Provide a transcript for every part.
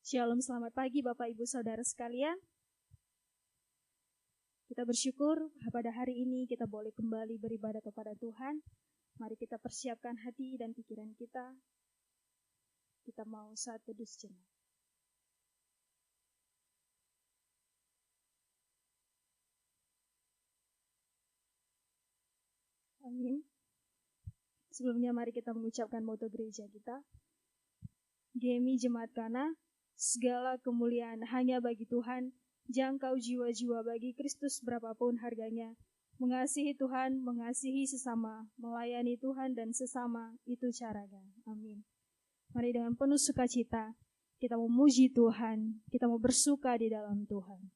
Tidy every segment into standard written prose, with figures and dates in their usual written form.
Shalom, selamat pagi Bapak Ibu Saudara sekalian. Kita bersyukur pada hari ini kita boleh kembali beribadah kepada Tuhan. Mari kita persiapkan hati dan pikiran kita. Kita mau saat teduh sejenak. Amin. Sebelumnya mari kita mengucapkan moto gereja kita. Gemi Jemaat Kana, segala kemuliaan hanya bagi Tuhan, jangkau jiwa-jiwa bagi Kristus berapapun harganya. Mengasihi Tuhan, mengasihi sesama, melayani Tuhan dan sesama, itu caranya. Amin. Mari dengan penuh sukacita, kita memuji Tuhan, kita mau bersuka di dalam Tuhan.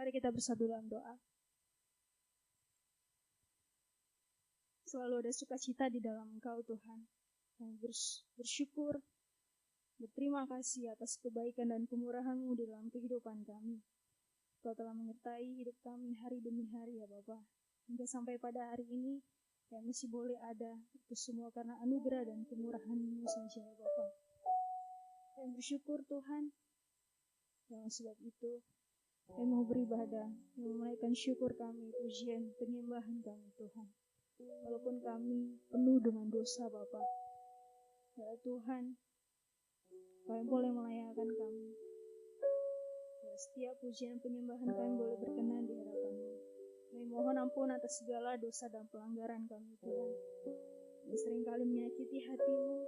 Kita bersatu dalam doa. Selalu ada sukacita di dalam Engkau Tuhan. Kami bersyukur, berterima kasih atas kebaikan dan kemurahan-Mu di dalam kehidupan kami. Kau telah menyertai hidup kami hari demi hari ya Bapa. Hingga sampai pada hari ini kami masih boleh ada. Itu semua karena anugerah dan kemurahan-Mu saja ya Bapa. Kami bersyukur Tuhan. Dengan sebab itu kami mau beribadah, menaikkan syukur kami, pujian, penyembahan kami Tuhan. Walaupun kami penuh dengan dosa Bapa, ya Tuhan, kami boleh melayani kami. Setiap pujian penyembahan kami boleh berkenan di hadapan-Mu. Kami mohon ampun atas segala dosa dan pelanggaran kami, Tuhan, yang seringkali menyakiti hati-Mu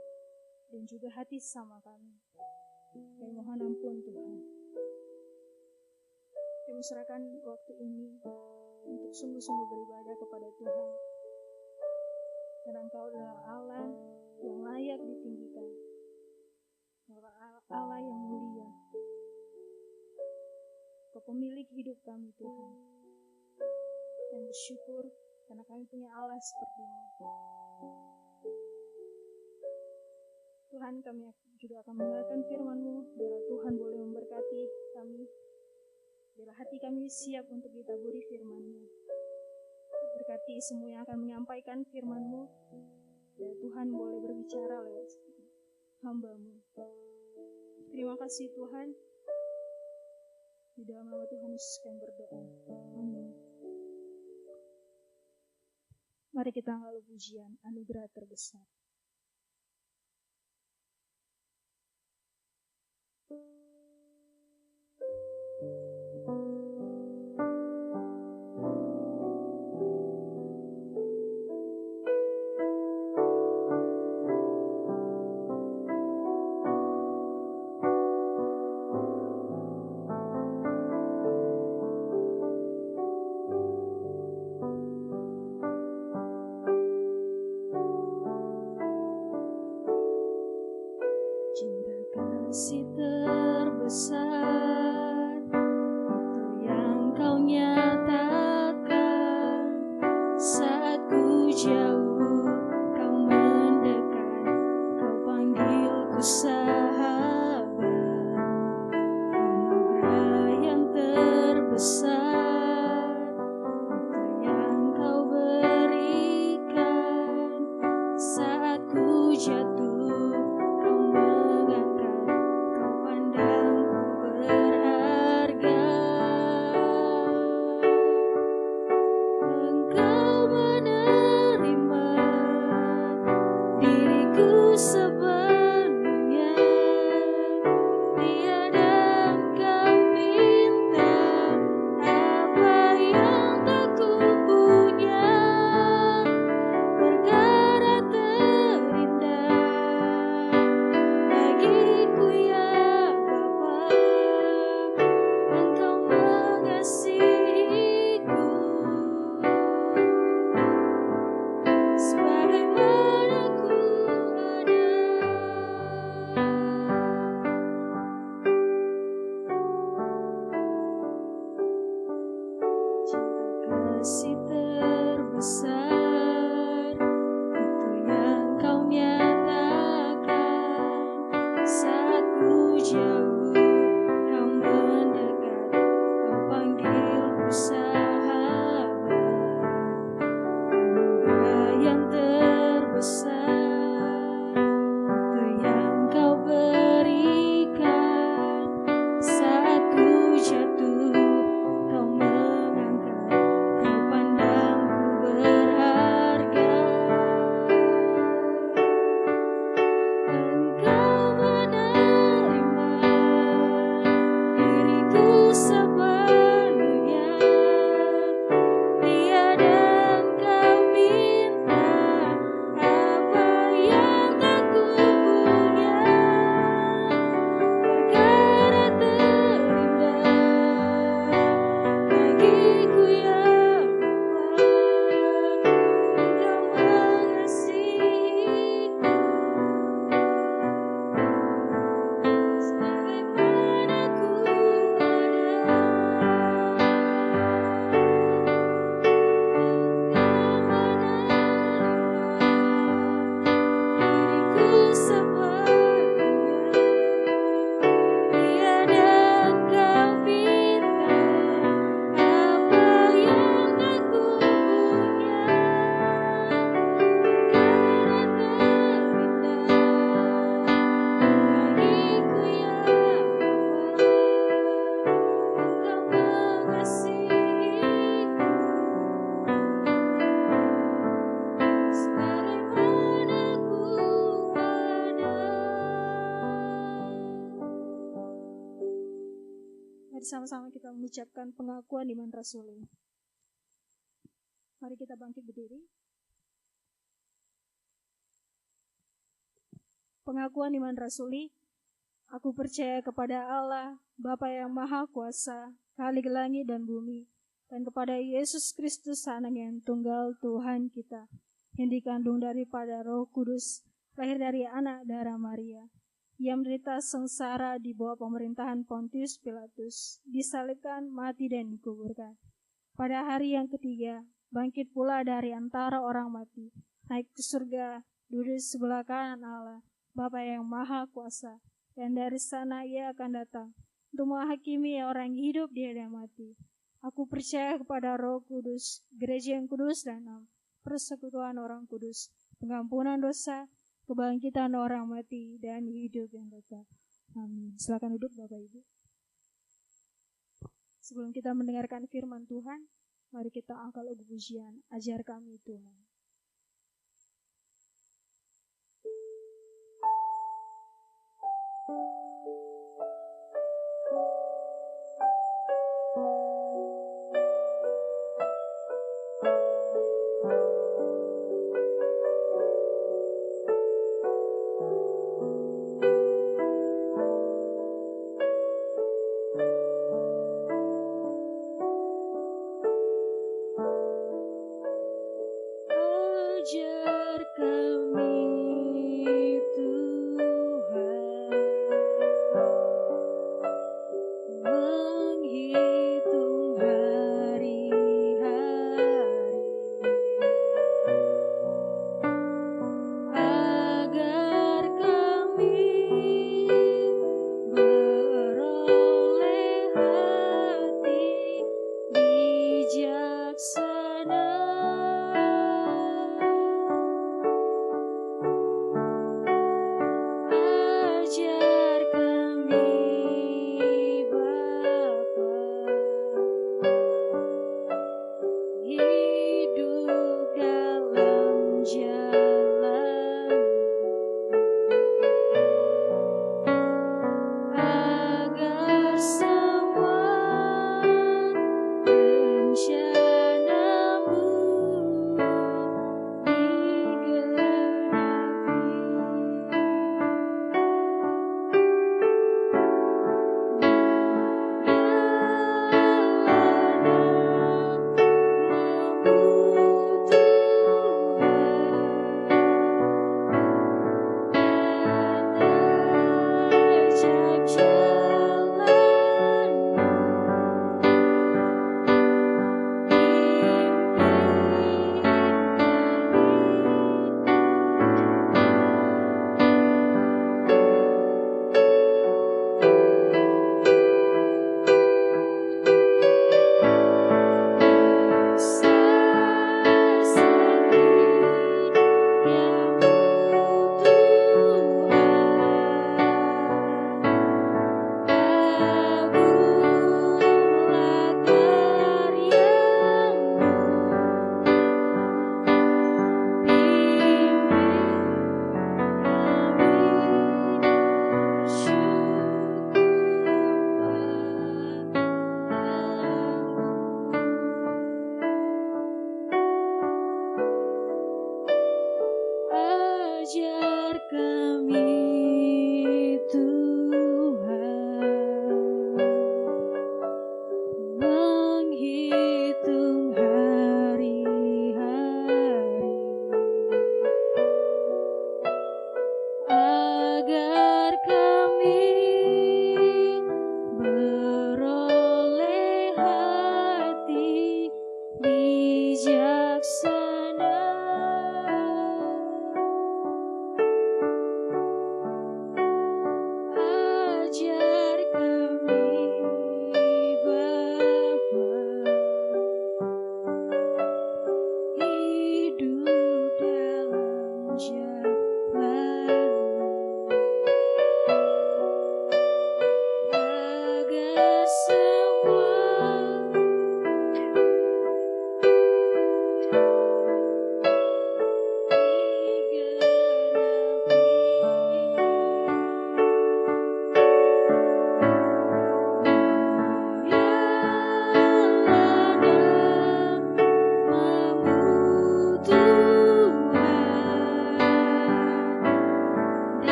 dan juga hati sesama kami. Kami mohon ampun, Tuhan. Kami serahkan waktu ini untuk sungguh-sungguh beribadah kepada Tuhan. Karena Engkau adalah Allah yang layak ditinggikan, Allah yang mulia. Kau pemilik hidup kami, Tuhan. Dan bersyukur karena kami punya Allah seperti-Mu. Tuhan, kami juga akan mendengarkan firman-Mu. Biarlah Tuhan boleh memberkati kami. Biarlah hati kami siap untuk ditaburi firman-Mu. Berkati semua yang akan menyampaikan firman-Mu. Dan Tuhan boleh berbicara lewat hamba-Mu. Terima kasih Tuhan. Di dalam nama Tuhan Yesus kami berdoa. Amin. Mari kita angkat pujian anugerah terbesar. Kasih terbesar itu yang Kau nyatakan saat ku jauh, Kau mendekat, Kau panggilku sahabat. Anugerah yang terbesar itu yang Kau berikan saat ku jatuh. Mari sama-sama kita mengucapkan pengakuan iman rasuli. Mari kita bangkit berdiri. Pengakuan iman rasuli. Aku percaya kepada Allah, Bapa yang Maha Kuasa, Khalik langit dan bumi, dan kepada Yesus Kristus Anak yang tunggal Tuhan kita, yang dikandung daripada Roh Kudus, lahir dari anak darah Maria. Ia menderita sengsara di bawah pemerintahan Pontius Pilatus, disalibkan, mati dan dikuburkan. Pada hari yang ketiga, bangkit pula dari antara orang mati, naik ke surga, duduk sebelah kanan Allah, Bapa yang Maha Kuasa. Dan dari sana ia akan datang untuk menghakimi orang yang hidup dan yang mati. Aku percaya kepada Roh Kudus, gereja yang kudus dan am, persekutuan orang kudus, pengampunan dosa, kebangkitan orang mati, dan hidup yang kekal. Amin. Silakan duduk Bapak Ibu. Sebelum kita mendengarkan firman Tuhan, mari kita angkat lagu pujian, ajar kami Tuhan.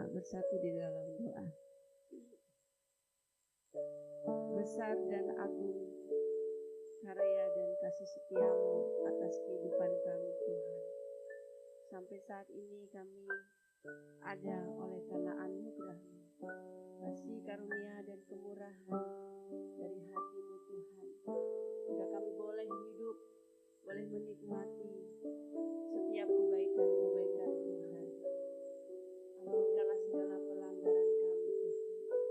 kita bersatu di dalam doa. Besar dan agung karya dan kasih setia-Mu atas kehidupan kami, Tuhan. Sampai saat ini kami ada oleh karena anugerah-Mu, kasih karunia dan kemurahan dari hati-Mu, Tuhan. Sehingga kami boleh hidup, boleh menikmati setiap kebaikan-kebaikan Tuhan. Ampunkanlah segala pelanggaran kami, Tuhan,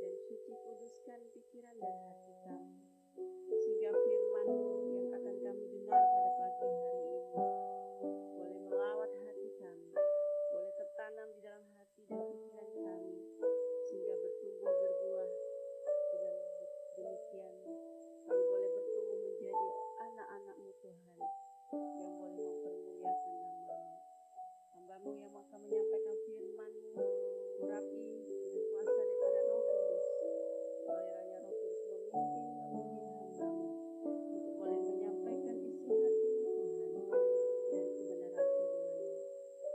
dan suci kuduskan pikiran dan hati kami, sehingga firman-Mu yang akan kami dengar pada pagi hari ini boleh melawat hati kami, boleh tertanam di dalam hati dan pikiran kami, sehingga bertumbuh berbuah. Dengan demikian kami boleh bertumbuh menjadi anak-anak-Mu, Tuhan, yang boleh mempermuliakan nama-Mu. Hamba-Mu yang akan menyampaikan firman-Mu, urapi dengan kuasa daripada Roh Kudus. Kiranya Roh Kudus memimpin hamba-Mu untuk boleh menyampaikan isi hati-Mu, Tuhan, dan kebenaran firman-Mu.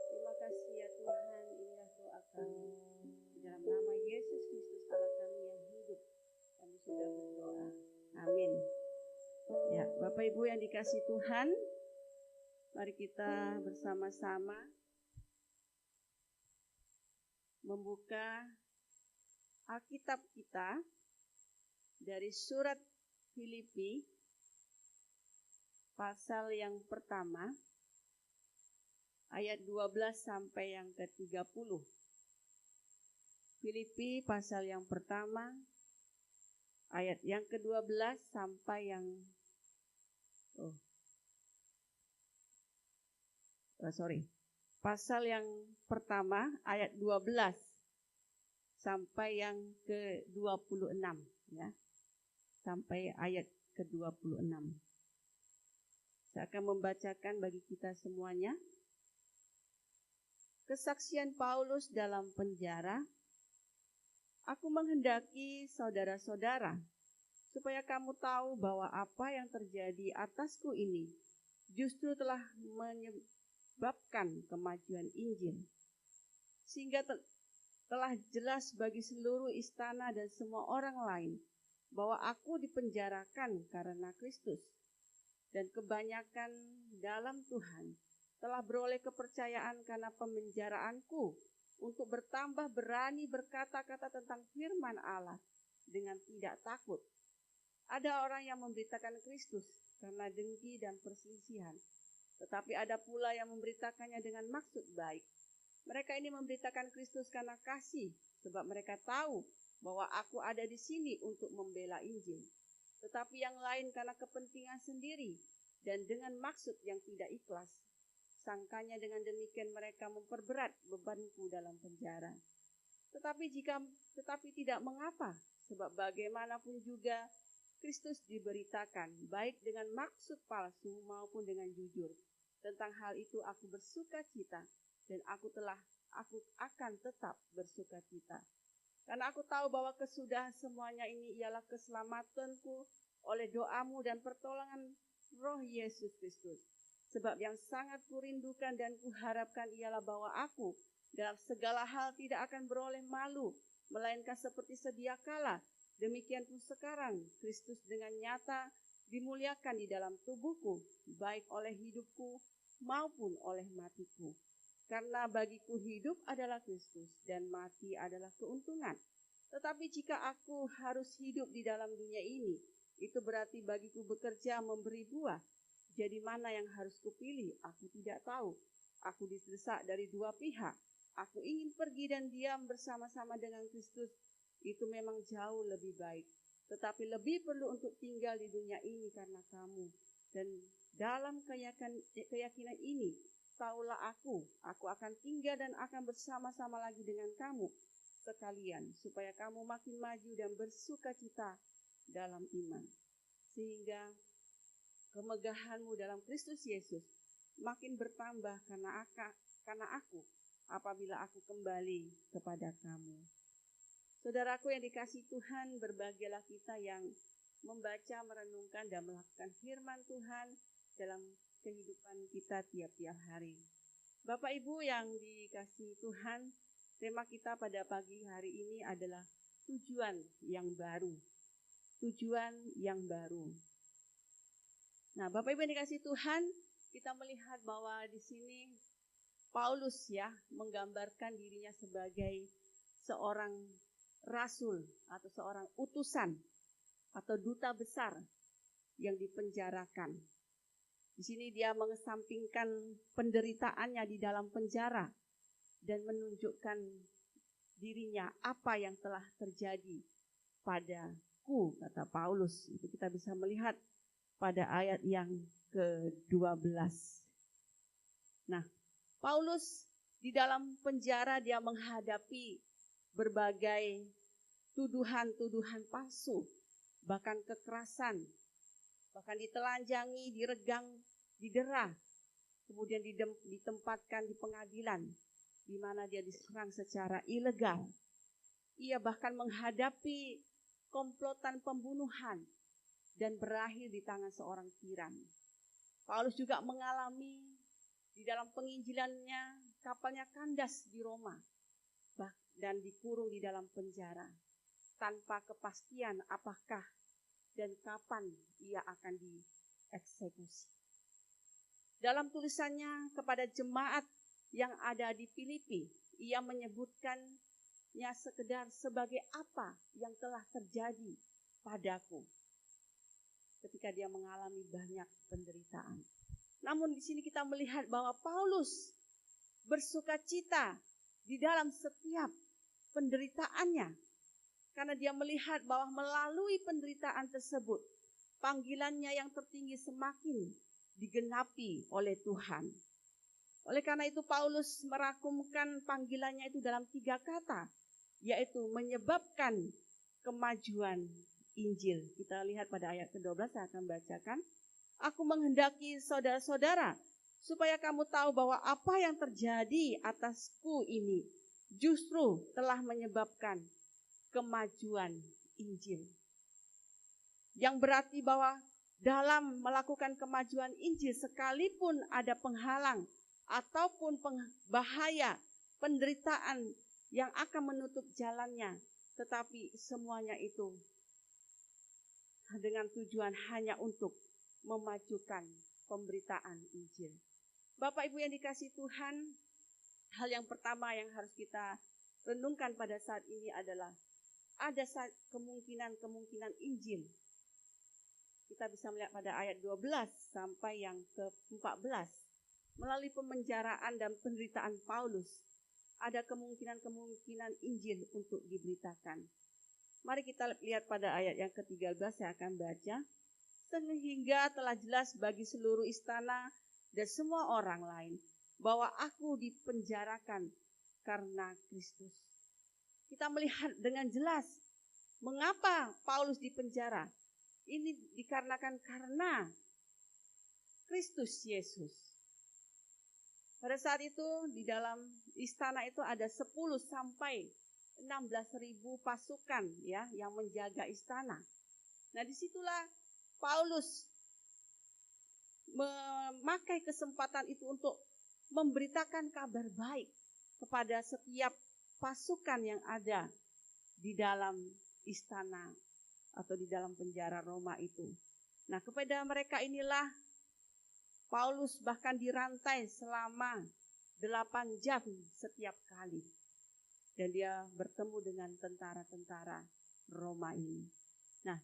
Terima kasih ya Tuhan, inilah doa kami. Di dalam nama Yesus Kristus Allah kami yang hidup, kami sudah berdoa. Amin. Ya, Bapak Ibu yang dikasihi Tuhan, mari kita bersama-sama membuka Alkitab kita dari surat Filipi pasal yang pertama ayat 12 sampai yang ke-30. Filipi pasal yang pertama ayat yang ke-12 sampai yang pasal yang pertama ayat 12 sampai yang ke-26 ya. Sampai ayat ke-26. Saya akan membacakan bagi kita semuanya. Kesaksian Paulus dalam penjara. Aku menghendaki saudara-saudara supaya kamu tahu bahwa apa yang terjadi atasku ini justru telah menyebabkan kemajuan Injil, sehingga telah jelas bagi seluruh istana dan semua orang lain bahwa aku dipenjarakan karena Kristus, dan kebanyakan dalam Tuhan telah beroleh kepercayaan karena pemenjaraanku untuk bertambah berani berkata-kata tentang firman Allah dengan tidak takut. Ada orang yang memberitakan Kristus karena dengki dan perselisihan, tetapi ada pula yang memberitakannya dengan maksud baik. Mereka ini memberitakan Kristus karena kasih, sebab mereka tahu bahwa aku ada di sini untuk membela Injil. Tetapi yang lain karena kepentingan sendiri dan dengan maksud yang tidak ikhlas. Sangkanya dengan demikian mereka memperberat bebanku dalam penjara. Tetapi tidak mengapa, sebab bagaimanapun juga Kristus diberitakan, baik dengan maksud palsu maupun dengan jujur. Tentang hal itu aku bersuka cita, dan aku akan tetap bersuka cita. Karena aku tahu bahwa kesudahan semuanya ini ialah keselamatanku oleh doamu dan pertolongan Roh Yesus Kristus. Sebab yang sangat kurindukan dan kuharapkan ialah bahwa aku dalam segala hal tidak akan beroleh malu, melainkan seperti sedia kala. Demikian pun sekarang Kristus dengan nyata dimuliakan di dalam tubuhku, baik oleh hidupku maupun oleh matiku. Karena bagiku hidup adalah Kristus dan mati adalah keuntungan. Tetapi jika aku harus hidup di dalam dunia ini, itu berarti bagiku bekerja memberi buah. Jadi mana yang harus kupilih? Aku tidak tahu. Aku didesak dari dua pihak. Aku ingin pergi dan diam bersama-sama dengan Kristus. Itu memang jauh lebih baik. Tetapi lebih perlu untuk tinggal di dunia ini karena kamu. Dan dalam keyakinan ini, taulah aku akan tinggal dan akan bersama-sama lagi dengan kamu sekalian, supaya kamu makin maju dan bersuka cita dalam iman. Sehingga kemegahanmu dalam Kristus Yesus makin bertambah karena aku apabila aku kembali kepada kamu. Saudaraku yang dikasihi Tuhan, berbahagialah kita yang membaca, merenungkan, dan melakukan firman Tuhan dalam kehidupan kita tiap-tiap hari. Bapak Ibu yang dikasihi Tuhan, Tema kita pada pagi hari ini adalah tujuan yang baru. Tujuan yang baru. Nah, Bapak Ibu yang dikasihi Tuhan, kita melihat bahwa di sini Paulus ya menggambarkan dirinya sebagai seorang rasul atau seorang utusan atau duta besar yang dipenjarakan. Di sini dia mengesampingkan penderitaannya di dalam penjara dan menunjukkan dirinya apa yang telah terjadi padaku, kata Paulus. Itu kita bisa melihat pada ayat yang ke-12. Nah, Paulus di dalam penjara dia menghadapi berbagai tuduhan-tuduhan palsu, bahkan kekerasan, bahkan ditelanjangi, diregang, didera, kemudian ditempatkan di pengadilan, di mana dia diserang secara ilegal. Ia bahkan menghadapi komplotan pembunuhan dan berakhir di tangan seorang tiran. Paulus juga mengalami di dalam penginjilannya kapalnya kandas di Roma dan dikurung di dalam penjara tanpa kepastian apakah dan kapan ia akan dieksekusi. Dalam tulisannya kepada jemaat yang ada di Filipi, ia menyebutkannya sekedar sebagai apa yang telah terjadi padaku ketika dia mengalami banyak penderitaan. Namun di sini kita melihat bahwa Paulus bersukacita di dalam setiap penderitaannya, karena dia melihat bahwa melalui penderitaan tersebut, panggilannya yang tertinggi semakin digenapi oleh Tuhan. Oleh karena itu Paulus merakumkan panggilannya itu dalam 3 kata, yaitu menyebabkan kemajuan Injil. Kita lihat pada ayat ke-12, saya akan bacakan. Aku menghendaki saudara-saudara supaya kamu tahu bahwa apa yang terjadi atasku ini justru telah menyebabkan kemajuan Injil. Yang berarti bahwa dalam melakukan kemajuan Injil, sekalipun ada penghalang ataupun bahaya, penderitaan yang akan menutup jalannya, tetapi semuanya itu dengan tujuan hanya untuk memajukan pemberitaan Injil. Bapak Ibu yang dikasihi Tuhan, hal yang pertama yang harus kita renungkan pada saat ini adalah ada kemungkinan Injil. Kita bisa melihat pada ayat 12 sampai yang ke-14. Melalui pemenjaraan dan penderitaan Paulus, ada kemungkinan Injil untuk diberitakan. Mari kita lihat pada ayat yang ke-13, saya akan baca. Sehingga telah jelas bagi seluruh istana dan semua orang lain bahwa aku dipenjarakan karena Kristus. Kita melihat dengan jelas mengapa Paulus dipenjara. Ini dikarenakan karena Kristus Yesus. Pada saat itu di dalam istana itu ada 10 sampai 16.000 pasukan ya yang menjaga istana. Nah, disitulah Paulus memakai kesempatan itu untuk memberitakan kabar baik kepada setiap pasukan yang ada di dalam istana atau di dalam penjara Roma itu. Nah, kepada mereka inilah Paulus bahkan dirantai selama 8 jam setiap kali. Dan dia bertemu dengan tentara-tentara Roma ini. Nah,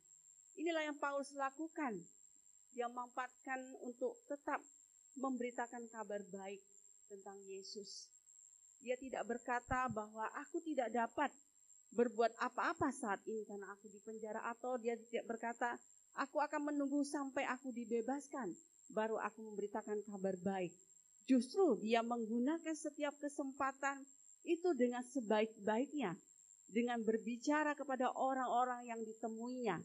inilah yang Paulus lakukan. Dia memanfaatkan untuk tetap memberitakan kabar baik tentang Yesus. Dia tidak berkata bahwa aku tidak dapat berbuat apa-apa saat ini karena aku dipenjara, atau dia tidak berkata aku akan menunggu sampai aku dibebaskan baru aku memberitakan kabar baik. Justru dia menggunakan setiap kesempatan itu dengan sebaik-baiknya, dengan berbicara kepada orang-orang yang ditemuinya.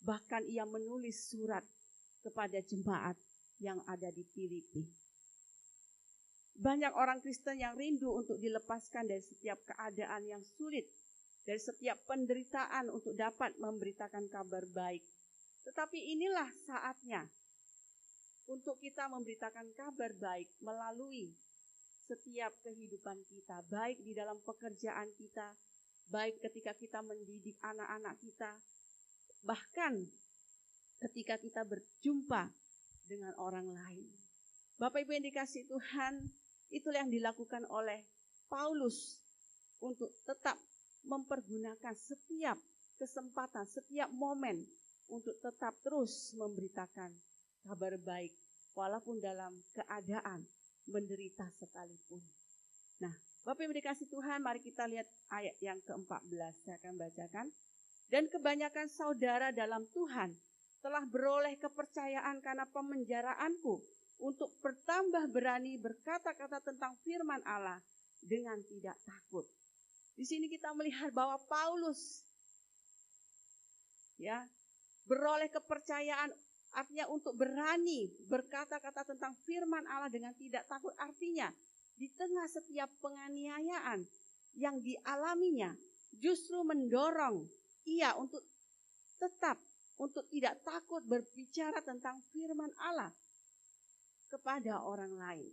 Bahkan ia menulis surat kepada jemaat yang ada di Filipi. Banyak orang Kristen yang rindu untuk dilepaskan dari setiap keadaan yang sulit, dari setiap penderitaan untuk dapat memberitakan kabar baik. Tetapi inilah saatnya untuk kita memberitakan kabar baik melalui setiap kehidupan kita, baik di dalam pekerjaan kita, baik ketika kita mendidik anak-anak kita, bahkan ketika kita berjumpa dengan orang lain. Bapak Ibu yang dikasihi Tuhan, itulah yang dilakukan oleh Paulus untuk tetap mempergunakan setiap kesempatan, setiap momen untuk tetap terus memberitakan kabar baik walaupun dalam keadaan menderita sekalipun. Nah, Bapak Ibu dikasihi Tuhan, mari kita lihat ayat yang ke-14. Saya akan bacakan. Dan kebanyakan saudara dalam Tuhan telah beroleh kepercayaan karena pemenjaraanku untuk bertambah berani berkata-kata tentang firman Allah dengan tidak takut. Di sini kita melihat bahwa Paulus beroleh kepercayaan, artinya untuk berani berkata-kata tentang firman Allah dengan tidak takut. Artinya di tengah setiap penganiayaan yang dialaminya justru mendorong ia untuk tetap, untuk tidak takut berbicara tentang firman Allah kepada orang lain.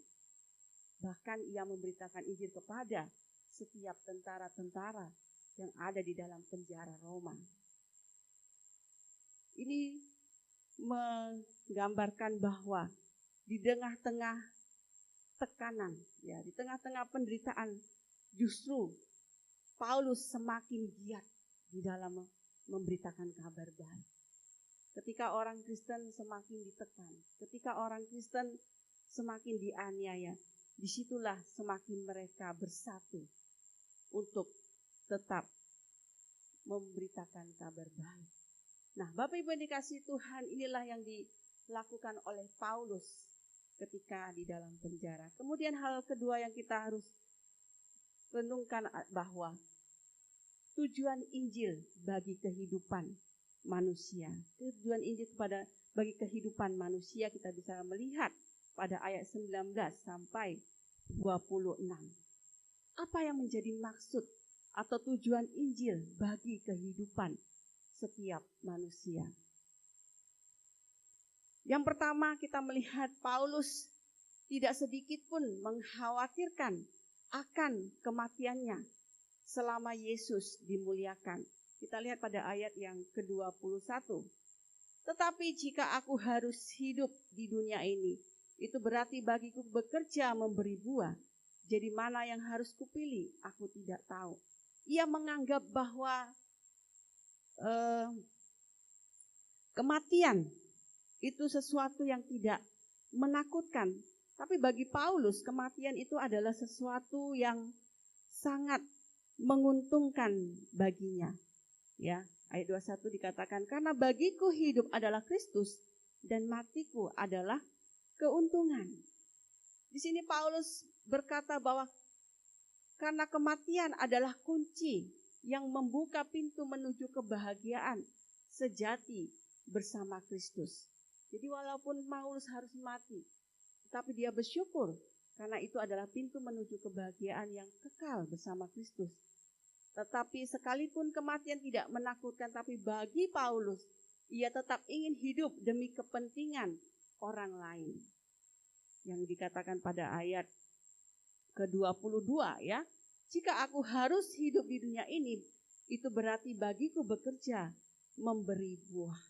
Bahkan ia memberitakan Injil kepada setiap tentara-tentara yang ada di dalam penjara Roma. Ini menggambarkan bahwa di tengah-tengah tekanan, di tengah-tengah penderitaan, justru Paulus semakin giat di dalam memberitakan kabar baik. Ketika orang Kristen semakin ditekan, ketika orang Kristen semakin dianiaya, disitulah semakin mereka bersatu untuk tetap memberitakan kabar baik. Nah, Bapak Ibu yang dikasihi Tuhan, inilah yang dilakukan oleh Paulus ketika di dalam penjara. Kemudian hal kedua yang kita harus renungkan bahwa tujuan Injil bagi kehidupan manusia. Tujuan Injil bagi kehidupan manusia kita bisa melihat pada ayat 19 sampai 26. Apa yang menjadi maksud atau tujuan Injil bagi kehidupan setiap manusia? Yang pertama, kita melihat Paulus tidak sedikit pun mengkhawatirkan akan kematiannya selama Yesus dimuliakan. Kita lihat pada ayat yang ke-21. Tetapi jika aku harus hidup di dunia ini, itu berarti bagiku bekerja memberi buah. Jadi mana yang harus kupilih? Aku tidak tahu. Ia menganggap bahwa kematian itu sesuatu yang tidak menakutkan. Tapi bagi Paulus, kematian itu adalah sesuatu yang sangat menguntungkan baginya. Ayat 21 dikatakan, karena bagiku hidup adalah Kristus dan matiku adalah keuntungan. Di sini Paulus berkata bahwa karena kematian adalah kunci yang membuka pintu menuju kebahagiaan sejati bersama Kristus. Jadi walaupun Paulus harus mati, tapi dia bersyukur karena itu adalah pintu menuju kebahagiaan yang kekal bersama Kristus. Tetapi sekalipun kematian tidak menakutkan, tapi bagi Paulus, ia tetap ingin hidup demi kepentingan orang lain. Yang dikatakan pada ayat ke-22 jika aku harus hidup di dunia ini, itu berarti bagiku bekerja memberi buah.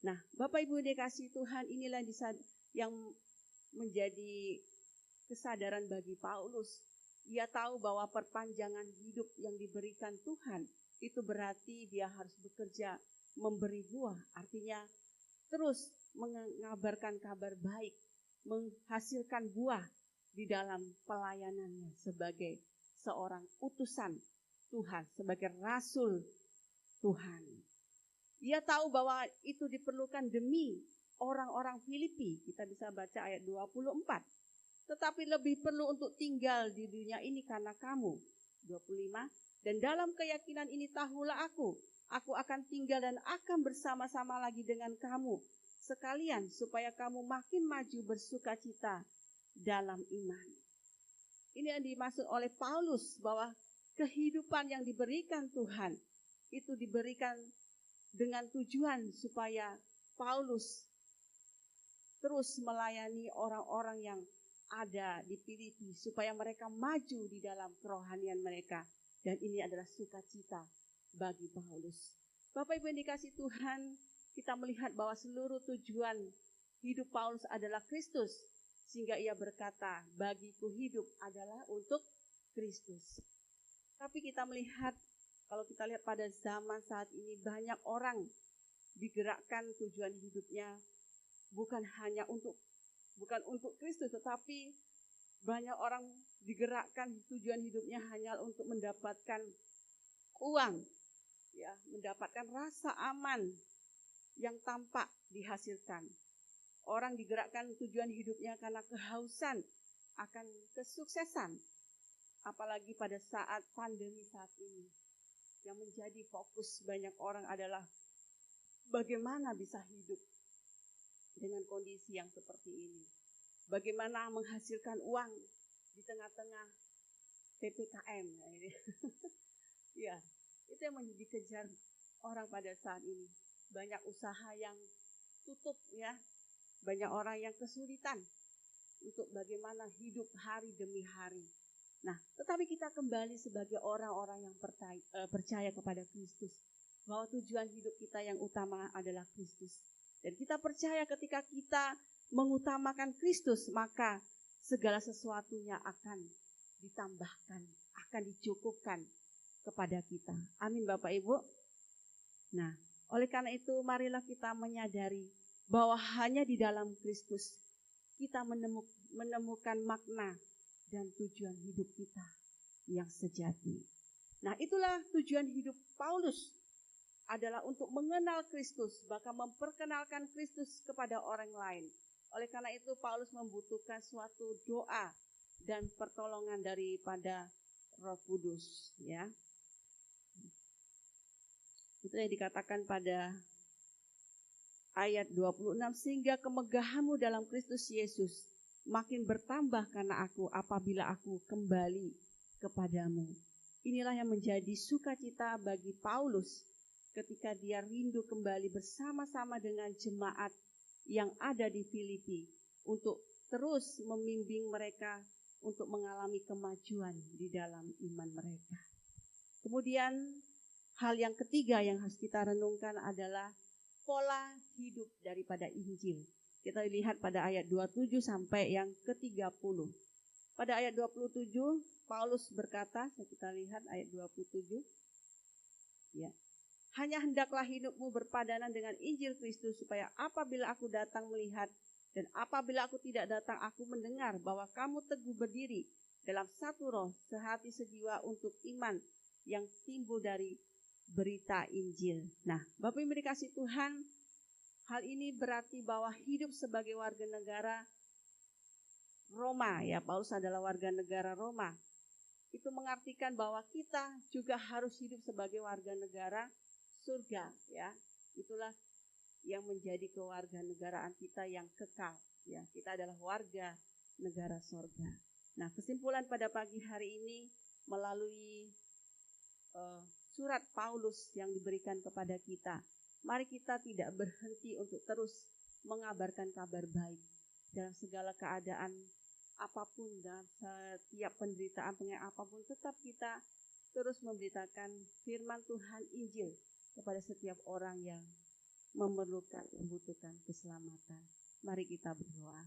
Nah, Bapak Ibu dikasihi Tuhan, inilah yang menjadi kesadaran bagi Paulus. Ia tahu bahwa perpanjangan hidup yang diberikan Tuhan itu berarti dia harus bekerja memberi buah. Artinya terus mengabarkan kabar baik, menghasilkan buah di dalam pelayanannya sebagai seorang utusan Tuhan, sebagai rasul Tuhan. Ia tahu bahwa itu diperlukan demi orang-orang Filipi. Kita bisa baca ayat 24. Tetapi lebih perlu untuk tinggal di dunia ini karena kamu. 25. Dan dalam keyakinan ini tahulah aku akan tinggal dan akan bersama-sama lagi dengan kamu sekalian supaya kamu makin maju bersukacita dalam iman. Ini yang dimaksud oleh Paulus bahwa kehidupan yang diberikan Tuhan itu diberikan dengan tujuan supaya Paulus terus melayani orang-orang yang ada di Filipi supaya mereka maju di dalam kerohanian mereka. Dan ini adalah sukacita bagi Paulus. Bapak Ibu yang dikasihi Tuhan, kita melihat bahwa seluruh tujuan hidup Paulus adalah Kristus. Sehingga ia berkata, bagiku hidup adalah untuk Kristus. Tapi kita melihat, kalau kita lihat pada zaman saat ini, banyak orang digerakkan tujuan hidupnya bukan untuk Kristus, tetapi banyak orang digerakkan tujuan hidupnya hanya untuk mendapatkan uang, ya, mendapatkan rasa aman yang tampak dihasilkan. Orang digerakkan tujuan hidupnya karena kehausan akan kesuksesan. Apalagi pada saat pandemi saat ini. Yang menjadi fokus banyak orang adalah bagaimana bisa hidup dengan kondisi yang seperti ini. Bagaimana menghasilkan uang di tengah-tengah PPKM. Ya, itu yang dikejar orang pada saat ini. Banyak usaha yang tutup, ya. Banyak orang yang kesulitan untuk bagaimana hidup hari demi hari. Nah, tetapi kita kembali sebagai orang-orang yang percaya kepada Kristus. Bahwa tujuan hidup kita yang utama adalah Kristus. Dan kita percaya ketika kita mengutamakan Kristus, maka segala sesuatunya akan ditambahkan, akan dicukupkan kepada kita. Amin Bapak Ibu. Nah, oleh karena itu marilah kita menyadari bahwa hanya di dalam Kristus kita menemukan makna dan tujuan hidup kita yang sejati. Nah, itulah tujuan hidup Paulus, adalah untuk mengenal Kristus, bahkan memperkenalkan Kristus kepada orang lain. Oleh karena itu Paulus membutuhkan suatu doa dan pertolongan daripada Roh Kudus, ya. Itu yang dikatakan pada ayat 26, sehingga kemegahanmu dalam Kristus Yesus makin bertambah karena aku apabila aku kembali kepadamu. Inilah yang menjadi sukacita bagi Paulus ketika dia rindu kembali bersama-sama dengan jemaat yang ada di Filipi untuk terus membimbing mereka untuk mengalami kemajuan di dalam iman mereka. Kemudian hal yang ketiga yang harus kita renungkan adalah pola hidup daripada Injil. Kita lihat pada ayat 27 sampai yang ke-30. Pada ayat 27, Paulus berkata, kita lihat ayat 27. Ya. Hanya hendaklah hidupmu berpadanan dengan Injil Kristus, supaya apabila aku datang melihat dan apabila aku tidak datang, aku mendengar bahwa kamu teguh berdiri dalam satu roh, sehati sejiwa untuk iman yang timbul dari berita Injil. Nah, Bapak Ibu dikasih Tuhan, hal ini berarti bahwa hidup sebagai warga negara Roma, ya, Paulus adalah warga negara Roma. Itu mengartikan bahwa kita juga harus hidup sebagai warga negara surga, ya. Itulah yang menjadi kewarganegaraan kita yang kekal, ya. Kita adalah warga negara surga. Nah, kesimpulan pada pagi hari ini melalui surat Paulus yang diberikan kepada kita, mari kita tidak berhenti untuk terus mengabarkan kabar baik dalam segala keadaan apapun, dalam setiap penderitaan apapun, tetap kita terus memberitakan firman Tuhan Injil kepada setiap orang yang membutuhkan keselamatan. Mari kita berdoa.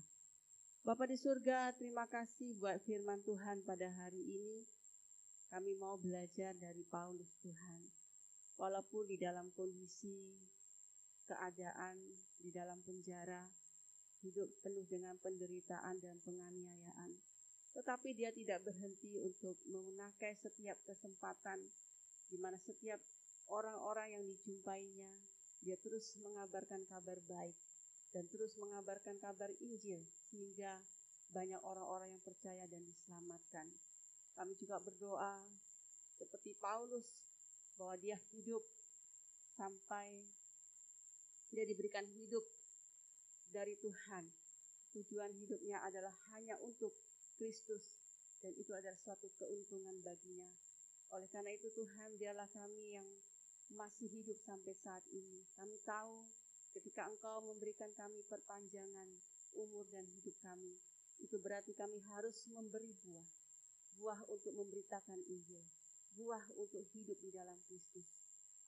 Bapa di surga, terima kasih buat firman Tuhan pada hari ini. Kami mau belajar dari Paulus, Tuhan. Walaupun di dalam kondisi keadaan di dalam penjara, hidup penuh dengan penderitaan dan penganiayaan, tetapi dia tidak berhenti untuk memakai setiap kesempatan di mana setiap orang-orang yang dijumpainya, dia terus mengabarkan kabar baik dan terus mengabarkan kabar Injil sehingga banyak orang-orang yang percaya dan diselamatkan. Kami juga berdoa seperti Paulus bahwa dia hidup sampai dia diberikan hidup dari Tuhan. Tujuan hidupnya adalah hanya untuk Kristus dan itu adalah suatu keuntungan baginya. Oleh karena itu Tuhan, biarlah kami yang masih hidup sampai saat ini, kami tahu ketika Engkau memberikan kami perpanjangan umur dan hidup kami, itu berarti kami harus memberi buah. Buah untuk memberitakan Injil. Buah untuk hidup di dalam Kristus.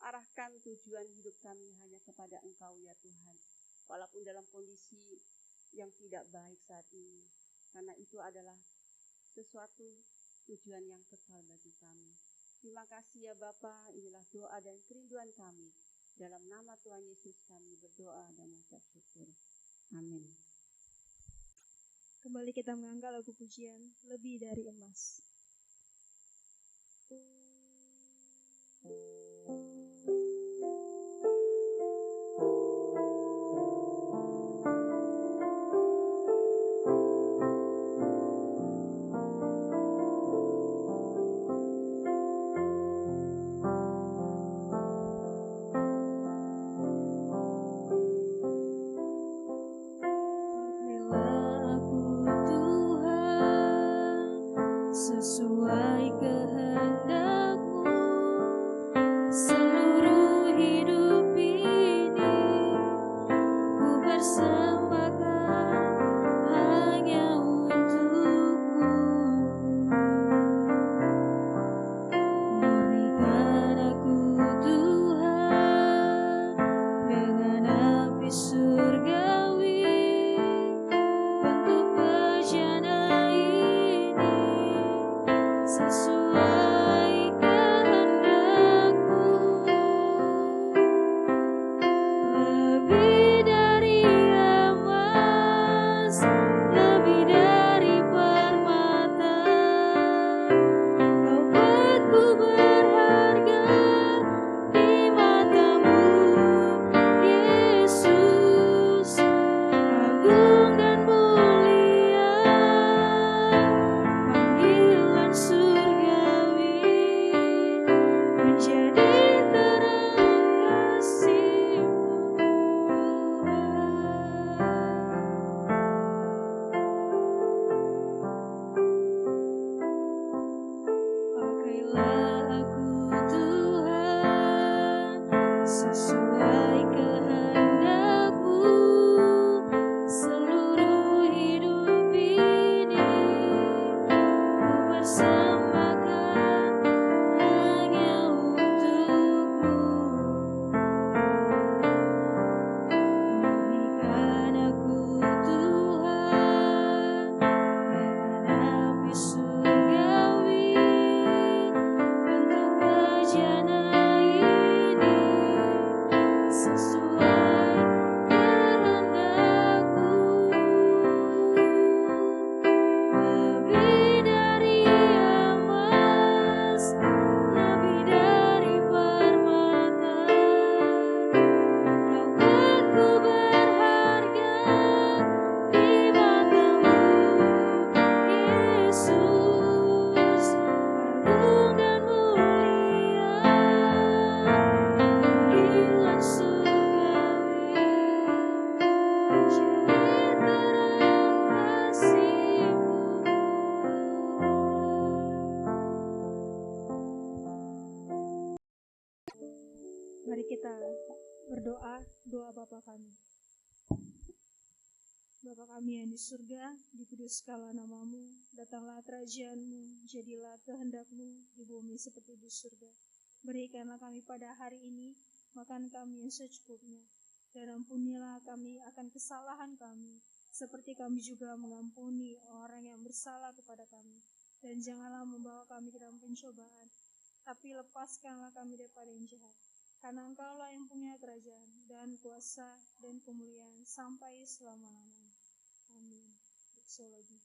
Arahkan tujuan hidup kami hanya kepada Engkau ya Tuhan. Walaupun dalam kondisi yang tidak baik saat ini. Karena itu adalah sesuatu tujuan yang kekal bagi kami. Terima kasih ya Bapa, inilah doa dan kerinduan kami. Dalam nama Tuhan Yesus kami berdoa dan mengucap syukur. Amin. Kembali kita mengangkat lagu pujian Lebih Dari Emas. Sesuai kehendak-Mu, seluruh hidup ini ku persembahkan hanya untuk-Mu. Murnikan aku Tuhan dengan api surgawi, bentuk bejana ini sesuai kehendak-Mu. Lebih dari emas, lebih dari permata, Kau buatku berharga di mata-Mu, Yesus. Agung dan mulia panggilan surgawi, menjadi terang kasih-Mu Tuhan. Pakailah aku Tuhan sesuai kehendak-Mu, seluruh hidup ini ku persembahkan hanya untuk-Mu. Murnikan aku Tuhan dengan api surgawi, bentuk bejana ini sesuai kehendak-Mu. Lebih dari emas, lebih dari permata, Kau buatku berharga di mata-Mu, Yesus. Agung dan mulia panggilan surgawi, menjadi terang kasih-Mu Tuhan. Mari kita berdoa, doa Bapa kami. Bapa kami yang di surga, dikuduskanlah nama-Mu, datanglah kerajaan-Mu, jadilah kehendak-Mu di bumi seperti di surga. Berikanlah kami pada hari ini makan kami yang secukupnya, dan ampunilah kami akan kesalahan kami, seperti kami juga mengampuni orang yang bersalah kepada kami. Dan janganlah membawa kami ke dalam pencobaan, tapi lepaskanlah kami daripada yang jahat. Karena Engkaulah yang punya kerajaan dan kuasa dan kemuliaan sampai selama-lamanya. Amin. Berdoa lagi.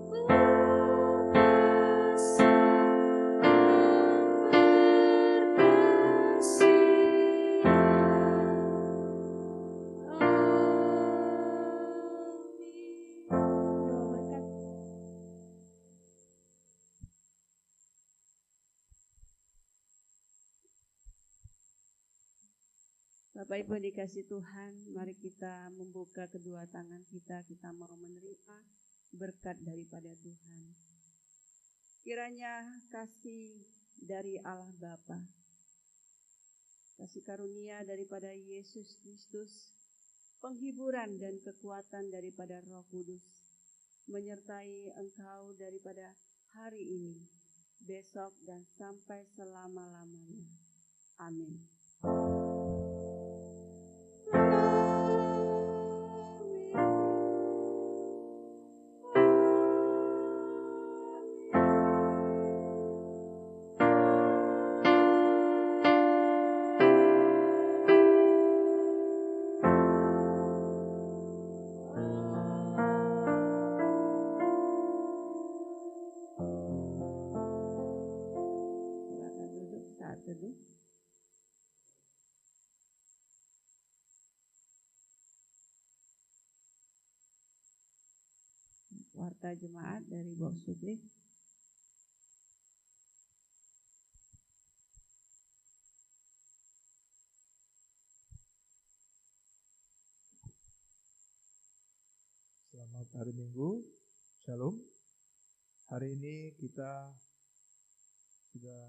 Ku Bapak Ibu dikasih Tuhan, mari kita membuka kedua tangan kita mau menerima berkat daripada Tuhan. Kiranya kasih dari Allah Bapa, kasih karunia daripada Yesus Kristus, penghiburan dan kekuatan daripada Roh Kudus, menyertai engkau daripada hari ini, besok dan sampai selama-lamanya. Amin. Silakan duduk saat teduh. Warta jemaat dari Box Sublik. Selamat hari Minggu, Shalom. Hari ini kita sudah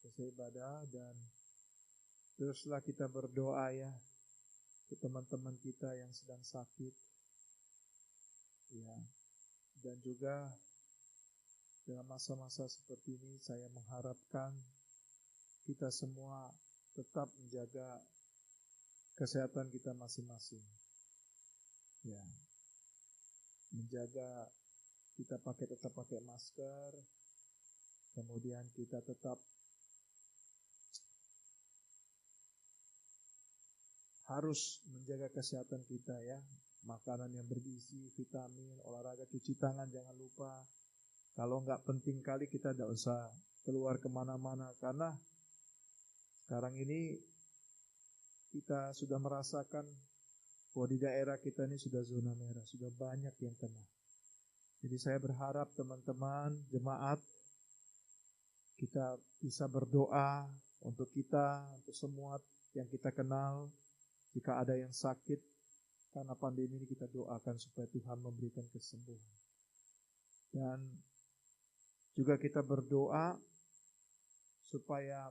selesai ibadah dan teruslah kita berdoa ya untuk teman-teman kita yang sedang sakit. Ya, dan juga dalam masa-masa seperti ini saya mengharapkan kita semua tetap menjaga kesehatan kita masing-masing. Ya. Menjaga kita tetap pakai masker, kemudian kita tetap harus menjaga kesehatan kita ya, makanan yang bergizi, vitamin, olahraga, cuci tangan jangan lupa. Kalau nggak penting kali kita tidak usah keluar kemana-mana, karena sekarang ini kita sudah merasakan bahwa di daerah kita ini sudah zona merah, sudah banyak yang kena. Jadi saya berharap teman-teman, jemaat, kita bisa berdoa untuk kita, untuk semua yang kita kenal. Jika ada yang sakit, karena pandemi ini kita doakan supaya Tuhan memberikan kesembuhan. Dan juga kita berdoa supaya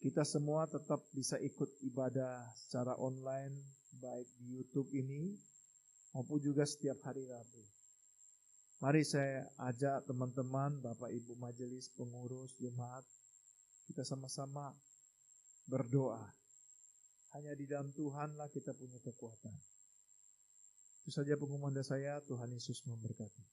kita semua tetap bisa ikut ibadah secara online, baik di YouTube ini, maupun juga setiap hari Rabu. Mari saya ajak teman-teman, Bapak Ibu majelis, pengurus, jemaat, kita sama-sama berdoa. Hanya di dalam Tuhanlah kita punya kekuatan. Itu saja pengumuman dari saya, Tuhan Yesus memberkati.